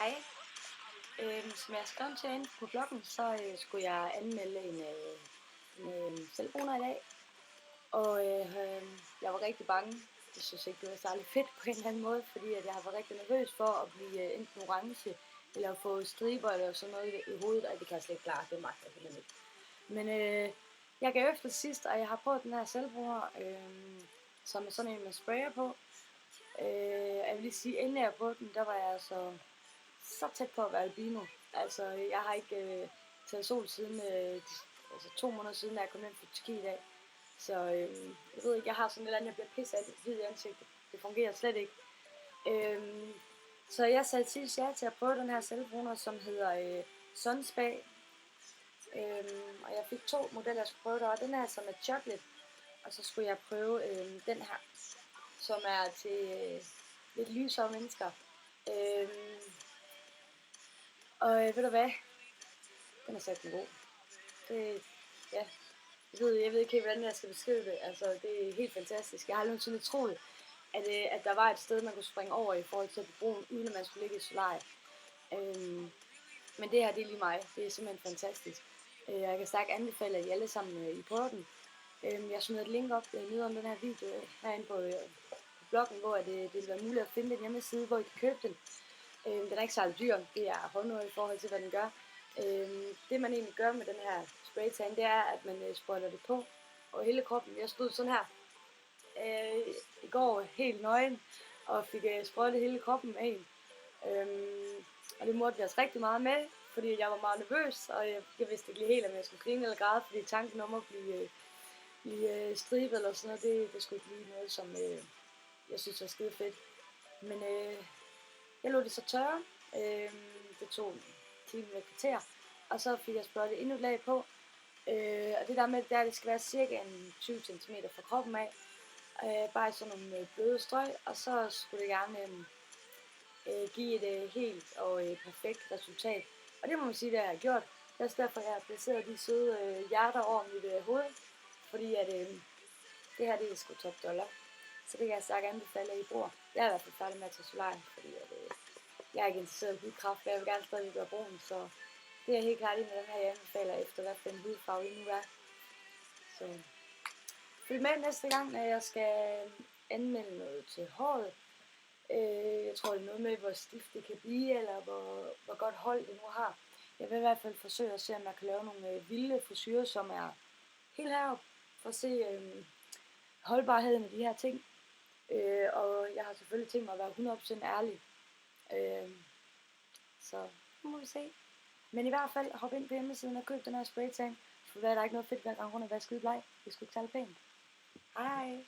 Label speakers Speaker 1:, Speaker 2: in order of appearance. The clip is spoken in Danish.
Speaker 1: Hej. Som jeg har skrevet til inde på bloggen, så skulle jeg anmelde en selvbruner i dag. Og jeg var rigtig bange. Jeg synes ikke, det var særlig fedt på en eller anden måde, fordi at jeg har været rigtig nervøs for at blive enten orange, eller få striber eller sådan noget i hovedet, og det kan jeg slet ikke klare. Det magter jeg simpelthen ikke. Men jeg gav efter sidst, og jeg har prøvet den her selvbruner, som er sådan en med sprayer på. Jeg vil lige sige, inden jeg på den, der var jeg så tæt på at være albino. Altså, jeg har ikke taget sol siden, altså 2 måneder siden, da jeg kom hjem fra Tyrkiet i dag. Så jeg ved ikke, jeg har sådan et eller andet, jeg bliver pisset af det hvid i ansigtet. Det fungerer slet ikke. Så jeg sagde sidst ja til at prøve den her selvbruner, som hedder Sunspa. Og jeg fik 2 modeller, jeg skulle prøve der, og den her, som er chocolate. Og så skulle jeg prøve den her, som er til lidt lysere mennesker. Og ved du hvad? Den er sat god. Ja. Jeg ved ikke helt, hvordan jeg skal beskrive det. Altså, det er helt fantastisk. Jeg har aldrig nogensinde troet, at der var et sted, man kunne springe over i forhold til at blive brun, uden at man skulle ligge i solarie. Men det her, det er lige mig. Det er simpelthen fantastisk. Jeg kan stærkt anbefale, at I alle sammen I prøver den. Jeg smider et link op nede om den her video herinde på bloggen, hvor det vil være muligt at finde den hjemmeside, hvor I kan købe den. Den er ikke særlig dyr. Det er håndnået i forhold til, hvad den gør. Det man egentlig gør med den her spraytan, det er, at man sprøjter det på og hele kroppen. Jeg stod sådan her i går helt nøgen og fik sprøjtet hele kroppen af en. Og det måtte jeg også rigtig meget med, fordi jeg var meget nervøs, og jeg vidste ikke lige helt, om jeg skulle grine eller græde, fordi tanken om at blive stribet eller sådan noget, det skulle ikke blive noget, som jeg synes var skide fedt. Men jeg lod det så tørre. Det tog en time med kvarter, og så fik jeg sprøjtet endnu et lag på. Og det der med, det skal være cirka 20 cm fra kroppen af. Bare sådan nogle bløde strøg, og så skulle det gerne give et helt og perfekt resultat. Og det må man sige, det har jeg gjort. Det er også derfor, jeg har placeret de søde hjerter over mit hoved. Fordi at det her, det er sgu top dollar. Så det kan jeg stærkt anbefale, at I bruger. Jeg er i hvert fald færdig med at tage solarium, fordi at, jeg er ikke interesseret i hudkræft, jeg vil gerne stadig gøre brun, så det er helt klart en af dem her, jeg anbefaler efter hvad for en hudfarve I nu er. Så følg med næste gang, når jeg skal anmelde noget til håret. Jeg tror, det er noget med, hvor stift det kan blive, eller hvor godt hold det nu har. Jeg vil i hvert fald forsøge at se, om jeg kan lave nogle vilde frisyrer, som er helt heroppe, for at se holdbarheden af de her ting. Og jeg har selvfølgelig tænkt mig at være 100% ærlig. Så nu må vi se. Men i hvert fald, hop ind på hjemmesiden og køb den her spraytan. For der er ikke noget fedt hver gang rundt at være skide bleg. Det skulle ikke tale pænt. Hej!